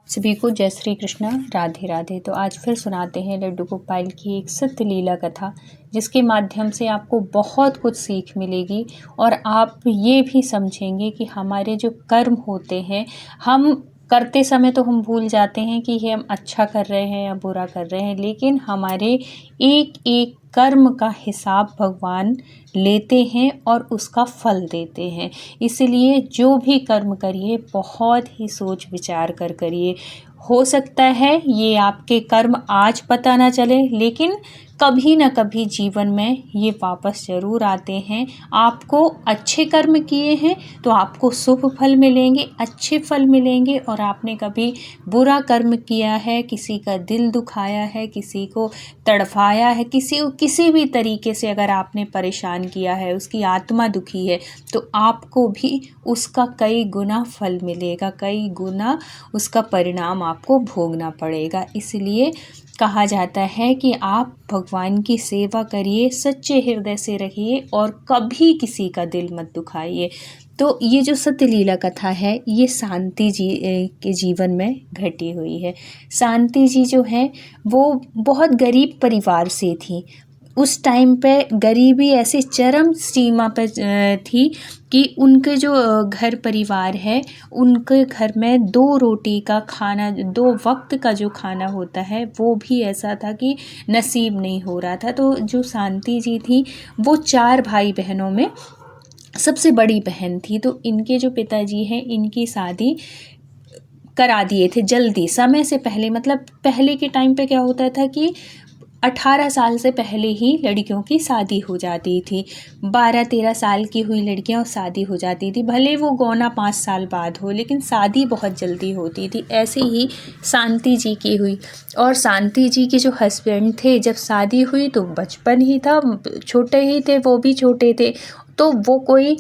सभी को जय श्री कृष्णा, राधे राधे। तो आज फिर सुनाते हैं लड्डू गोपाल की एक सत्य लीला कथा, जिसके माध्यम से आपको बहुत कुछ सीख मिलेगी और आप ये भी समझेंगे कि हमारे जो कर्म होते हैं, हम करते समय तो हम भूल जाते हैं कि ये हम अच्छा कर रहे हैं या बुरा कर रहे हैं, लेकिन हमारे एक एक कर्म का हिसाब भगवान लेते हैं और उसका फल देते हैं। इसलिए जो भी कर्म करिए बहुत ही सोच विचार कर करिए। हो सकता है ये आपके कर्म आज पता ना चले, लेकिन कभी ना कभी जीवन में ये वापस ज़रूर आते हैं। आपको अच्छे कर्म किए हैं तो आपको शुभ फल मिलेंगे, अच्छे फल मिलेंगे। और आपने कभी बुरा कर्म किया है, किसी का दिल दुखाया है, किसी को तड़फाया है, किसी भी तरीके से अगर आपने परेशान किया है, उसकी आत्मा दुखी है, तो आपको भी उसका कई गुना फल मिलेगा, कई गुना उसका परिणाम आपको भोगना पड़ेगा। इसलिए कहा जाता है कि आप भगवान की सेवा करिए, सच्चे हृदय से रहिए और कभी किसी का दिल मत दुखाइए। तो ये जो सत्य लीला कथा है, ये शांति जी के जीवन में घटी हुई है। शांति जी जो हैं वो बहुत गरीब परिवार से थी। उस टाइम पे गरीबी ऐसे चरम सीमा पे थी कि उनके जो घर परिवार है, उनके घर में 2 रोटी का खाना, 2 वक्त का जो खाना होता है, वो भी ऐसा था कि नसीब नहीं हो रहा था। तो जो शांति जी थी वो 4 भाई बहनों में सबसे बड़ी बहन थी। तो इनके जो पिताजी हैं, इनकी शादी करा दिए थे जल्दी, समय से पहले। मतलब पहले के टाइम पे क्या होता था कि 18 साल से पहले ही लड़कियों की शादी हो जाती थी। 12-13 साल की हुई लड़कियां और शादी हो जाती थी, भले वो गौना 5 साल बाद हो, लेकिन शादी बहुत जल्दी होती थी। ऐसे ही शांति जी की हुई। और शांति जी के जो हस्बैंड थे, जब शादी हुई तो बचपन ही था, छोटे ही थे, वो भी छोटे थे। तो वो कोई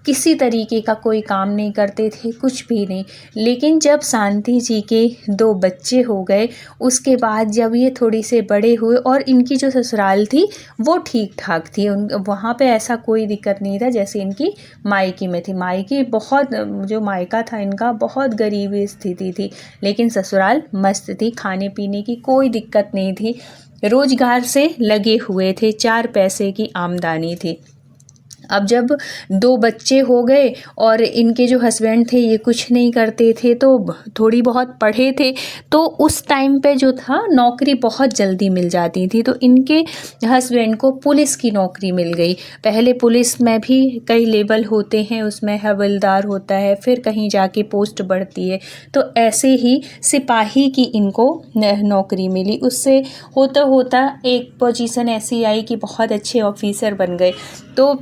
किसी तरीके का कोई काम नहीं करते थे, कुछ भी नहीं। लेकिन जब शांति जी के 2 बच्चे हो गए, उसके बाद जब ये थोड़ी से बड़े हुए और इनकी जो ससुराल थी वो ठीक ठाक थी, वहाँ पे ऐसा कोई दिक्कत नहीं था जैसे इनकी मायके में थी। मायके बहुत, जो मायका था इनका, बहुत गरीबी स्थिति थी, लेकिन ससुराल मस्त थी, खाने पीने की कोई दिक्कत नहीं थी, रोजगार से लगे हुए थे, 4 पैसे की आमदनी थी। अब जब 2 बच्चे हो गए और इनके जो हस्बैंड थे ये कुछ नहीं करते थे, तो थोड़ी बहुत पढ़े थे, तो उस टाइम पे जो था नौकरी बहुत जल्दी मिल जाती थी। तो इनके हस्बैंड को पुलिस की नौकरी मिल गई। पहले पुलिस में भी कई लेवल होते हैं, उसमें हवलदार होता है, फिर कहीं जाके पोस्ट बढ़ती है। तो ऐसे ही सिपाही की इनको नौकरी मिली। उससे होता होता एक पोजीशन ऐसी आई कि बहुत अच्छे ऑफिसर बन गए। तो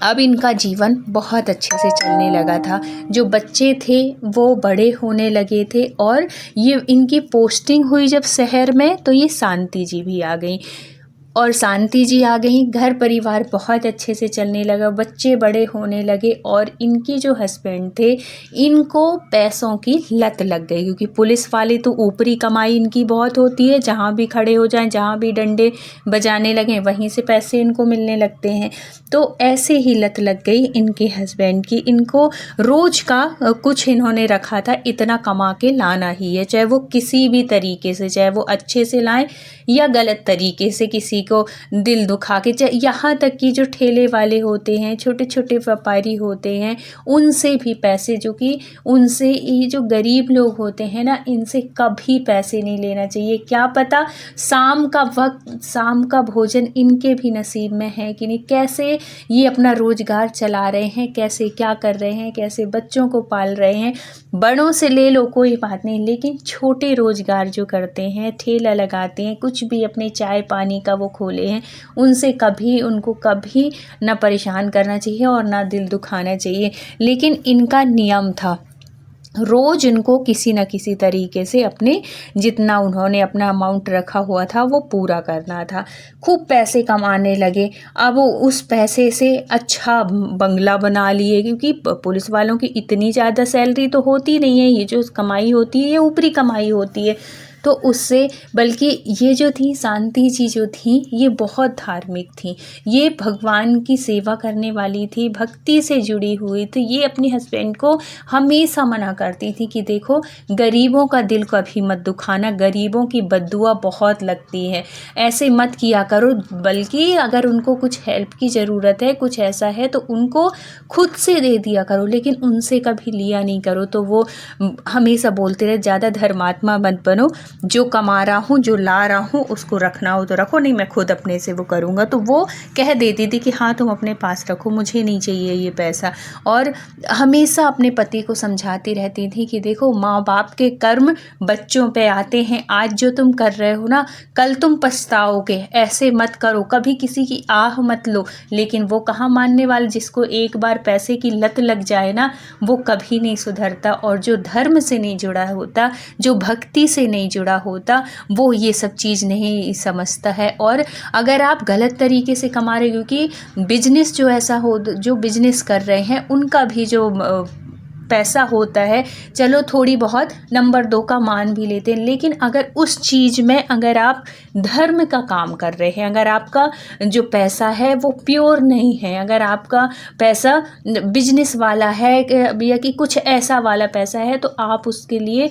अब इनका जीवन बहुत अच्छे से चलने लगा था। जो बच्चे थे वो बड़े होने लगे थे और ये इनकी पोस्टिंग हुई जब शहर में, तो ये शांति जी भी आ गई। और शांति जी आ गई, घर परिवार बहुत अच्छे से चलने लगा, बच्चे बड़े होने लगे और इनके जो हस्बैंड थे, इनको पैसों की लत लग गई। क्योंकि पुलिस वाले तो ऊपरी कमाई इनकी बहुत होती है, जहाँ भी खड़े हो जाएं, जहाँ भी डंडे बजाने लगें, वहीं से पैसे इनको मिलने लगते हैं। तो ऐसे ही लत लग गई इनके हस्बैंड की। इनको रोज का कुछ इन्होंने रखा था, इतना कमा के लाना ही है, चाहे वो किसी भी तरीके से, चाहे वो अच्छे से लाएं या गलत तरीके से, किसी को दिल दुखा के। यहाँ तक कि जो ठेले वाले होते हैं, छोटे छोटे व्यापारी होते हैं, उनसे भी पैसे, जो कि उनसे, ये जो गरीब लोग होते हैं ना, इनसे कभी पैसे नहीं लेना चाहिए। क्या पता शाम का वक्त, शाम का भोजन इनके भी नसीब में है कि नहीं, कैसे ये अपना रोजगार चला रहे हैं, कैसे क्या कर रहे हैं, कैसे बच्चों को पाल रहे हैं। बड़ों से ले लो कोई बात नहीं, लेकिन छोटे रोजगार जो करते हैं, ठेला लगाते हैं, कुछ भी अपने चाय पानी का वो खोले हैं, उनसे कभी, उनको कभी ना परेशान करना चाहिए और ना दिल दुखाना चाहिए। लेकिन इनका नियम था, रोज उनको किसी न किसी तरीके से अपने, जितना उन्होंने अपना अमाउंट रखा हुआ था वो पूरा करना था। खूब पैसे कमाने लगे। अब उस पैसे से अच्छा बंगला बना लिए, क्योंकि पुलिस वालों की इतनी ज़्यादा सैलरी तो होती नहीं है, ये जो कमाई होती है ये ऊपरी कमाई होती है। तो उससे बल्कि ये जो थी शांति जी जो थी ये बहुत धार्मिक थी, ये भगवान की सेवा करने वाली थी, भक्ति से जुड़ी हुई थी। ये अपने हस्बैंड को हमेशा मना करती थी कि देखो गरीबों का दिल कभी मत दुखाना, गरीबों की बद्दुआ बहुत लगती है, ऐसे मत किया करो, बल्कि अगर उनको कुछ हेल्प की ज़रूरत है, कुछ ऐसा है तो उनको खुद से दे दिया करो, लेकिन उनसे कभी लिया नहीं करो। तो वो हमेशा बोलते रहे ज़्यादा धर्मात्मा मत बनो, जो कमा रहा हूँ जो ला रहा हूँ उसको रखना हो तो रखो, नहीं मैं खुद अपने से वो करूँगा। तो वो कह देती थी कि हाँ तुम अपने पास रखो, मुझे नहीं चाहिए ये पैसा। और हमेशा अपने पति को समझाती रहती थी कि देखो माँ बाप के कर्म बच्चों पे आते हैं, आज जो तुम कर रहे हो ना कल तुम पछताओगे, ऐसे मत करो, कभी किसी की आह मत लो। लेकिन वो कहाँ मानने वाले, जिसको एक बार पैसे की लत लग जाए ना वो कभी नहीं सुधरता, और जो धर्म से नहीं जुड़ा होता, जो भक्ति से नहीं जुड़ा होता, वो ये सब चीज़ नहीं समझता है। और अगर आप गलत तरीके से कमा रहे हो, क्योंकि बिजनेस जो ऐसा हो, जो बिजनेस कर रहे हैं उनका भी जो पैसा होता है, चलो थोड़ी बहुत नंबर 2 का मान भी लेते हैं, लेकिन अगर उस चीज़ में अगर आप धर्म का काम कर रहे हैं, अगर आपका जो पैसा है वो प्योर नहीं है, अगर आपका पैसा बिजनेस वाला है या कि कुछ ऐसा वाला पैसा है, तो आप उसके लिए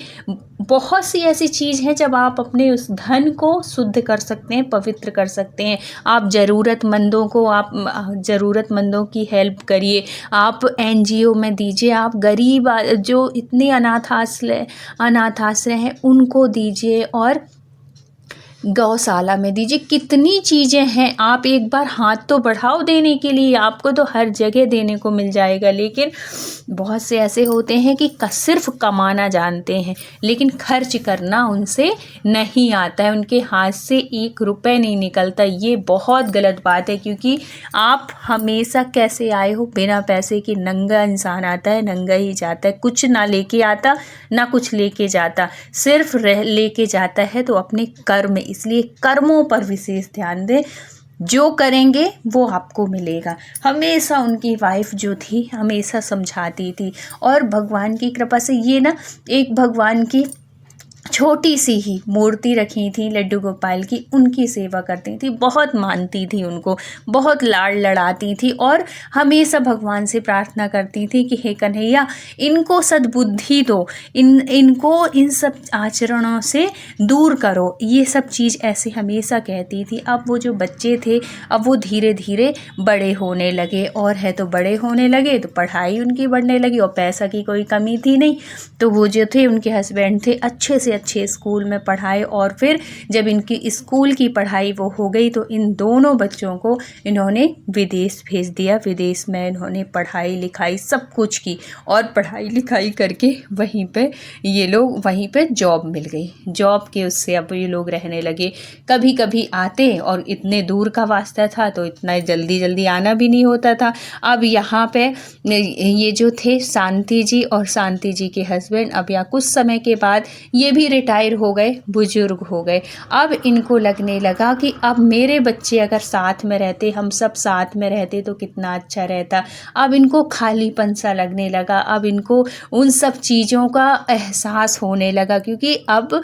बहुत सी ऐसी चीज़ हैं जब आप अपने उस धन को शुद्ध कर सकते हैं, पवित्र कर सकते हैं। आप ज़रूरतमंदों को, आप ज़रूरतमंदों की हेल्प करिए, आप NGO में दीजिए, आप गरीब जो इतने अनाथाश्रय हैं उनको दीजिए, और गौशाला में दीजिए। कितनी चीज़ें हैं, आप एक बार हाथ तो बढ़ाओ देने के लिए, आपको तो हर जगह देने को मिल जाएगा। लेकिन बहुत से ऐसे होते हैं कि सिर्फ कमाना जानते हैं, लेकिन खर्च करना उनसे नहीं आता है, उनके हाथ से 1 रुपए नहीं निकलता। ये बहुत गलत बात है, क्योंकि आप हमेशा कैसे आए हो, बिना पैसे के नंगा इंसान आता है, नंगा ही जाता है, कुछ ना लेके आता ना कुछ लेके जाता, सिर्फ लेके जाता है तो अपने कर्म। इसलिए कर्मों पर विशेष ध्यान दें, जो करेंगे वो आपको मिलेगा। हमेशा उनकी वाइफ जो थी हमेशा समझाती थी, और भगवान की कृपा से ये ना एक भगवान की छोटी सी ही मूर्ति रखी थी लड्डू गोपाल की, उनकी सेवा करती थी, बहुत मानती थी उनको, बहुत लाड़ लड़ाती थी, और हमेशा भगवान से प्रार्थना करती थी कि हे कन्हैया इनको सद्बुद्धि दो, इनको इन सब आचरणों से दूर करो, ये सब चीज़ ऐसे हमेशा कहती थी। अब वो जो बच्चे थे अब वो धीरे धीरे बड़े होने लगे, और है तो बड़े होने लगे तो पढ़ाई उनकी बढ़ने लगी, और पैसा की कोई कमी थी नहीं। तो वो जो थे उनके हस्बैंड थे, अच्छे से अच्छे स्कूल में पढ़ाए, और फिर जब इनकी स्कूल की पढ़ाई वो हो गई तो इन दोनों बच्चों को इन्होंने विदेश भेज दिया। विदेश में इन्होंने पढ़ाई लिखाई सब कुछ की, और पढ़ाई लिखाई करके वहीं पे ये लोग वहीं पे जॉब मिल गई, जॉब के उससे अब ये लोग रहने लगे। कभी कभी आते, और इतने दूर का वास्ता था तो इतना जल्दी जल्दी आना भी नहीं होता था। अब यहाँ पे ये जो थे शांति जी और शांति जी के हस्बैंड, अब या कुछ समय के बाद ये भी रिटायर हो गए, बुजुर्ग हो गए। अब इनको लगने लगा कि अब मेरे बच्चे अगर साथ में रहते, हम सब साथ में रहते तो कितना अच्छा रहता। अब इनको खालीपन सा लगने लगा, अब इनको उन सब चीज़ों का एहसास होने लगा, क्योंकि अब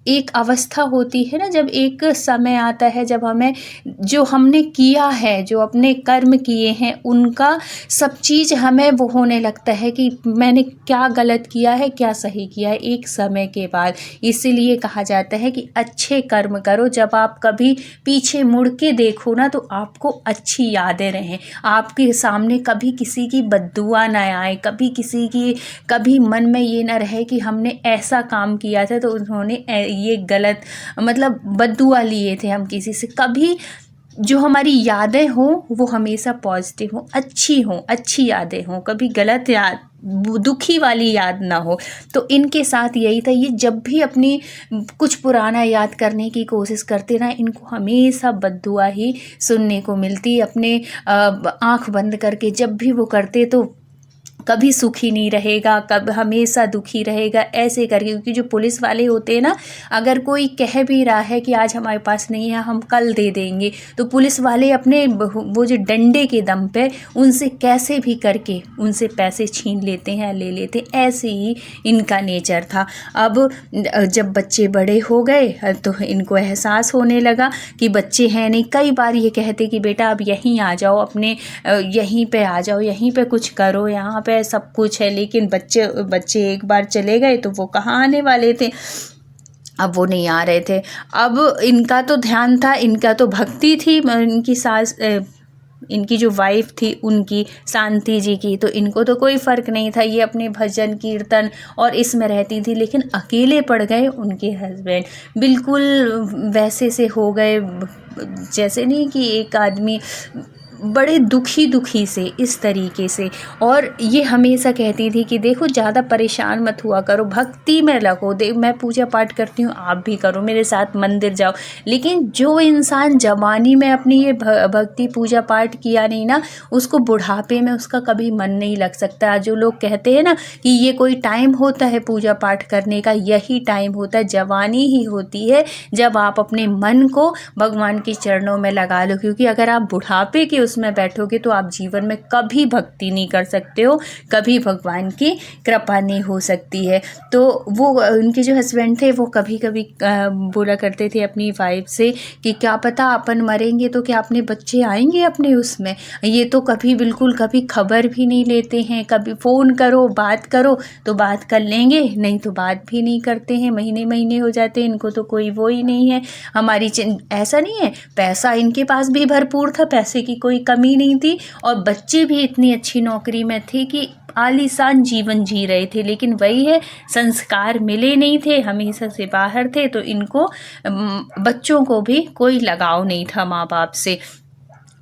एक अवस्था होती है ना, जब एक समय आता है जब हमें जो हमने किया है, जो अपने कर्म किए हैं, उनका सब चीज़ हमें वो होने लगता है कि मैंने क्या गलत किया है, क्या सही किया है, एक समय के बाद। इसीलिए कहा जाता है कि अच्छे कर्म करो, जब आप कभी पीछे मुड़ के देखो ना तो आपको अच्छी यादें रहें, आपके सामने कभी किसी की बद्दुआ ना आए, कभी मन में ये ना रहे कि हमने ऐसा काम किया था तो उन्होंने ये गलत मतलब बद्दुआ लिए थे हम किसी से। कभी जो हमारी यादें हों वो हमेशा पॉजिटिव हों, अच्छी यादें हों, कभी गलत याद दुखी वाली याद ना हो। तो इनके साथ यही था, ये जब भी अपनी कुछ पुराना याद करने की कोशिश करते ना, इनको हमेशा बद्दुआ ही सुनने को मिलती। अपने आँख बंद करके जब भी वो करते तो कभी सुखी नहीं रहेगा, कब हमेशा दुखी रहेगा, ऐसे करके। क्योंकि जो पुलिस वाले होते हैं ना, अगर कोई कह भी रहा है कि आज हमारे पास नहीं है, हम कल दे देंगे, तो पुलिस वाले अपने वो जो डंडे के दम पे उनसे कैसे भी करके उनसे पैसे छीन लेते हैं, ले लेते हैं। ऐसे ही इनका नेचर था। अब जब बच्चे बड़े हो गए तो इनको एहसास होने लगा कि बच्चे हैं नहीं। कई बार ये कहते कि बेटा अब यहीं आ जाओ, अपने यहीं पे आ जाओ, यहीं पे कुछ करो, यहाँ पे सब कुछ है। लेकिन बच्चे एक बार चले गए तो वो कहाँ आने वाले थे, अब वो नहीं आ रहे थे। अब इनका तो ध्यान था, इनका तो भक्ति थी, इनकी सास इनकी जो वाइफ थी उनकी, शांति जी की, तो इनको तो कोई फ़र्क नहीं था। ये अपने भजन कीर्तन और इसमें रहती थी। लेकिन अकेले पड़ गए उनके हस्बैंड, बिल्कुल वैसे से हो गए जैसे नहीं कि एक आदमी बड़े दुखी से, इस तरीके से। और ये हमेशा कहती थी कि देखो ज़्यादा परेशान मत हुआ करो, भक्ति में लगो। मैं पूजा पाठ करती हूँ, आप भी करो, मेरे साथ मंदिर जाओ। लेकिन जो इंसान जवानी में अपनी ये भक्ति पूजा पाठ किया नहीं ना, उसको बुढ़ापे में उसका कभी मन नहीं लग सकता। जो लोग कहते हैं ना कि ये कोई टाइम होता है पूजा पाठ करने का, यही टाइम होता है, जवानी ही होती है, जब आप अपने मन को भगवान के चरणों में लगा लो। क्योंकि अगर आप बुढ़ापे के उसमें बैठोगे तो आप जीवन में कभी भक्ति नहीं कर सकते हो, कभी भगवान की कृपा नहीं हो सकती है। तो वो उनके जो हस्बैंड थे वो कभी कभी बोला करते थे अपनी वाइफ से कि क्या पता अपन मरेंगे तो क्या अपने बच्चे आएंगे अपने उसमें। ये तो कभी बिल्कुल कभी खबर भी नहीं लेते हैं, कभी फ़ोन करो बात करो तो बात कर लेंगे, नहीं तो बात भी नहीं करते हैं, महीने महीने हो जाते हैं, इनको तो कोई वो ही नहीं है। हमारी ऐसा नहीं है, पैसा इनके पास भी भरपूर था, पैसे की कोई कमी नहीं थी, और बच्चे भी इतनी अच्छी नौकरी में थे कि आलीशान जीवन जी रहे थे। लेकिन वही है, संस्कार मिले नहीं थे, हमेशा से बाहर थे, तो इनको बच्चों को भी कोई लगाव नहीं था माँ बाप से।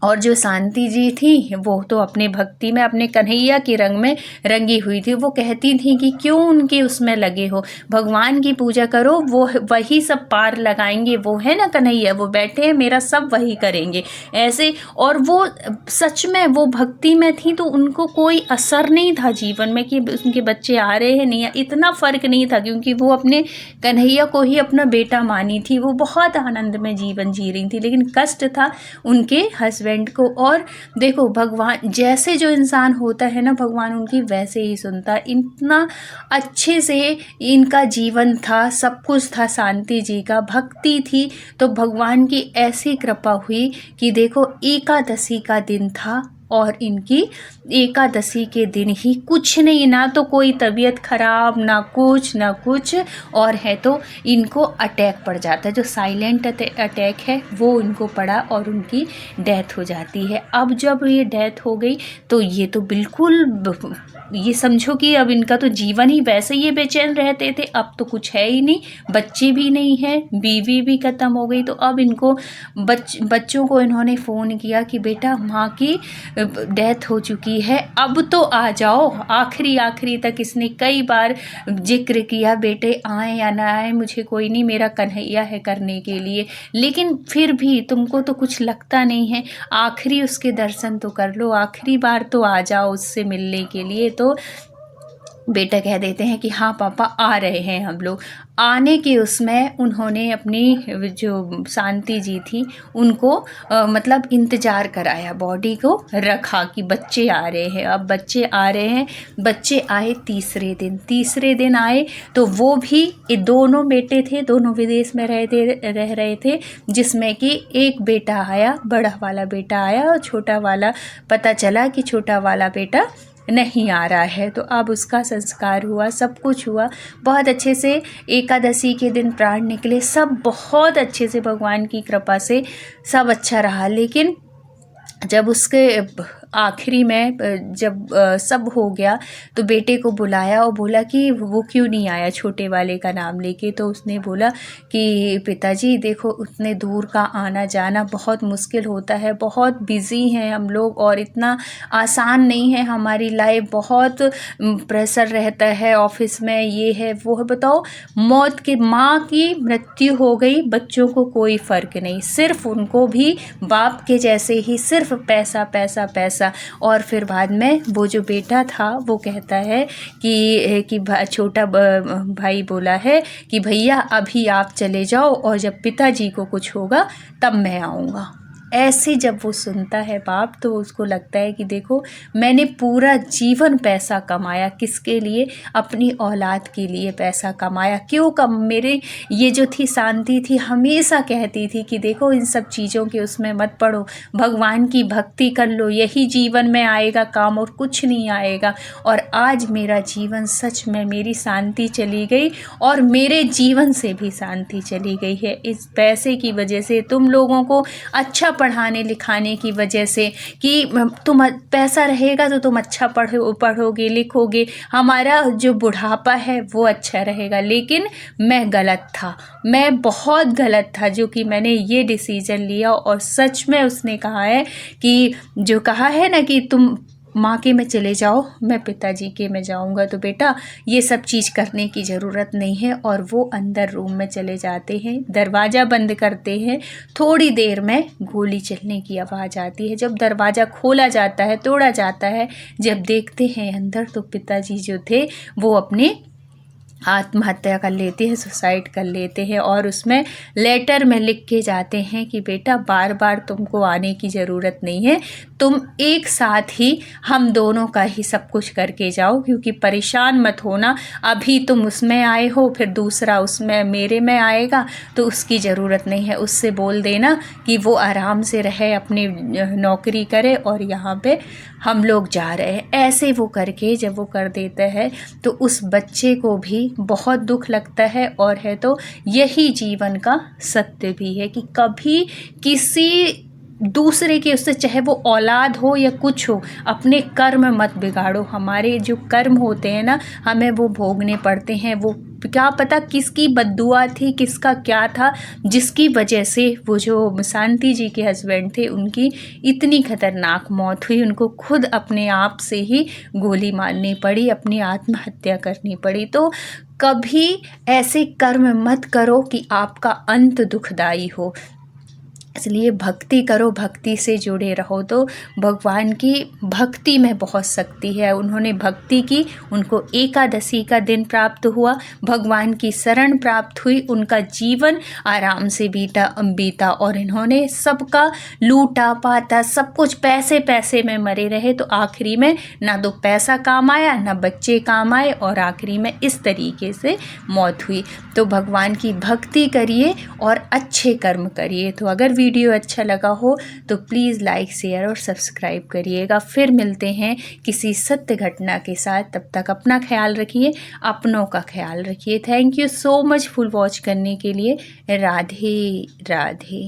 और जो शांति जी थी वो तो अपने भक्ति में, अपने कन्हैया के रंग में रंगी हुई थी। वो कहती थी कि क्यों उनके उसमें लगे हो, भगवान की पूजा करो, वो वही सब पार लगाएंगे, वो है ना कन्हैया, वो बैठे हैं, मेरा सब वही करेंगे, ऐसे। और वो सच में वो भक्ति में थी, तो उनको कोई असर नहीं था जीवन में कि उनके बच्चे आ रहे हैं नहीं, इतना फ़र्क नहीं था। क्योंकि वो अपने कन्हैया को ही अपना बेटा मानी थी, वो बहुत आनंद में जीवन जी रही थी। लेकिन कष्ट था उनके हस्बैंड को। और देखो भगवान जैसे जो इंसान होता है ना, भगवान उनकी वैसे ही सुनता। इतना अच्छे से इनका जीवन था, सब कुछ था, शांति जी का भक्ति थी, तो भगवान की ऐसी कृपा हुई कि देखो एकादशी का दिन था और इनकी एकादशी के दिन ही कुछ नहीं, ना तो कोई तबीयत खराब, ना कुछ और है तो इनको अटैक पड़ जाता है। जो साइलेंट अटैक है वो इनको पड़ा और उनकी डेथ हो जाती है। अब जब ये डेथ हो गई तो ये तो बिल्कुल ये समझो कि अब इनका तो जीवन ही वैसे ही बेचैन रहते थे। अब तो कुछ है ही नहीं, बच्चे भी नहीं है, बीवी भी ख़त्म हो गई। तो अब इनको बच्चों को इन्होंने फ़ोन किया कि बेटा माँ की डेथ हो चुकी है, अब तो आ जाओ। आखिरी तक इसने कई बार जिक्र किया, बेटे आए या ना आए मुझे कोई नहीं, मेरा कन्हैया है करने के लिए। लेकिन फिर भी तुमको तो कुछ लगता नहीं है, आखिरी उसके दर्शन तो कर लो, आखिरी बार तो आ जाओ उससे मिलने के लिए। तो बेटा कह देते हैं कि हाँ पापा आ रहे हैं हम लोग। आने के उसमें उन्होंने अपनी जो शांति जी थी उनको मतलब इंतज़ार कराया, बॉडी को रखा कि बच्चे आ रहे हैं। अब बच्चे आ रहे हैं, बच्चे आए तीसरे दिन आए तो वो भी, ये दोनों बेटे थे, दोनों विदेश में रह रहे थे, जिसमें कि एक बेटा आया, बड़ा वाला बेटा आया, और छोटा वाला पता चला कि छोटा वाला बेटा नहीं आ रहा है। तो अब उसका संस्कार हुआ, सब कुछ हुआ बहुत अच्छे से। एकादशी के दिन प्राण निकले, सब बहुत अच्छे से, भगवान की कृपा से सब अच्छा रहा। लेकिन जब उसके आखिरी में जब सब हो गया तो बेटे को बुलाया और बोला कि वो क्यों नहीं आया, छोटे वाले का नाम लेके। तो उसने बोला कि पिताजी देखो उतने दूर का आना जाना बहुत मुश्किल होता है, बहुत बिज़ी हैं हम लोग और इतना आसान नहीं है हमारी लाइफ, बहुत प्रेशर रहता है ऑफिस में, ये है वो है। बताओ मौत के, माँ की मृत्यु हो गई, बच्चों को कोई फ़र्क नहीं, सिर्फ उनको भी बाप के जैसे ही सिर्फ पैसा पैसा पैसा पैसा। और फिर बाद में वो जो बेटा था वो कहता है कि छोटा भाई बोला है कि भैया अभी आप चले जाओ और जब पिताजी को कुछ होगा तब मैं आऊँगा। ऐसे जब वो सुनता है बाप तो उसको लगता है कि देखो मैंने पूरा जीवन पैसा कमाया, किसके लिए? अपनी औलाद के लिए पैसा कमाया। क्यों मेरे ये जो थी शांति थी हमेशा कहती थी कि देखो इन सब चीज़ों के उसमें मत पड़ो, भगवान की भक्ति कर लो, यही जीवन में आएगा काम और कुछ नहीं आएगा। और आज मेरा जीवन सच में, मेरी शांति चली गई और मेरे जीवन से भी शांति चली गई है इस पैसे की वजह से, तुम लोगों को अच्छा पढ़ाने लिखाने की वजह से कि तुम पैसा रहेगा तो तुम अच्छा पढ़ोगे लिखोगे, हमारा जो बुढ़ापा है वो अच्छा रहेगा। लेकिन मैं गलत था, मैं बहुत गलत था जो कि मैंने ये डिसीज़न लिया। और सच में उसने कहा है कि जो कहा है ना कि तुम माँ के में चले जाओ, मैं पिताजी के में जाऊँगा, तो बेटा ये सब चीज़ करने की ज़रूरत नहीं है। और वो अंदर रूम में चले जाते हैं, दरवाज़ा बंद करते हैं। थोड़ी देर में गोली चलने की आवाज़ आती है। जब दरवाज़ा खोला जाता है, तोड़ा जाता है, जब देखते हैं अंदर तो पिताजी जो थे वो अपने आत्महत्या कर लेते हैं, सुसाइड कर लेते हैं। और उसमें लेटर में लिख के जाते हैं कि बेटा बार बार तुमको आने की ज़रूरत नहीं है, तुम एक साथ ही हम दोनों का ही सब कुछ करके जाओ, क्योंकि परेशान मत होना। अभी तुम उसमें आए हो, फिर दूसरा उसमें मेरे में आएगा, तो उसकी ज़रूरत नहीं है। उससे बोल देना कि वो आराम से रहे, अपनी नौकरी करे और यहाँ पे हम लोग जा रहे हैं। ऐसे वो करके जब वो कर देता है तो उस बच्चे को भी बहुत दुख लगता है। और है तो यही जीवन का सत्य भी है कि कभी किसी दूसरे के उससे, चाहे वो औलाद हो या कुछ हो, अपने कर्म मत बिगाड़ो। हमारे जो कर्म होते हैं ना, हमें वो भोगने पड़ते हैं। वो क्या पता किसकी बद्दुआ थी, किसका क्या था, जिसकी वजह से वो जो शांति जी के हस्बैंड थे उनकी इतनी खतरनाक मौत हुई। उनको खुद अपने आप से ही गोली मारनी पड़ी, अपनी आत्महत्या करनी पड़ी। तो कभी ऐसे कर्म मत करो कि आपका अंत दुखदाई हो। इसलिए भक्ति करो, भक्ति से जुड़े रहो। तो भगवान की भक्ति में बहुत शक्ति है। उन्होंने भक्ति की, उनको एकादशी का दिन प्राप्त हुआ, भगवान की शरण प्राप्त हुई, उनका जीवन आराम से बीता और इन्होंने सबका लूटा पाता, सब कुछ पैसे में मरे रहे। तो आखिरी में ना तो पैसा काम आया, ना बच्चे काम आए, और आखिरी में इस तरीके से मौत हुई। तो भगवान की भक्ति करिए और अच्छे कर्म करिए। तो अगर वीडियो अच्छा लगा हो तो प्लीज़ लाइक, शेयर और सब्सक्राइब करिएगा। फिर मिलते हैं किसी सत्य घटना के साथ। तब तक अपना ख्याल रखिए, अपनों का ख्याल रखिए। Thank you so much full watch करने के लिए। राधे राधे।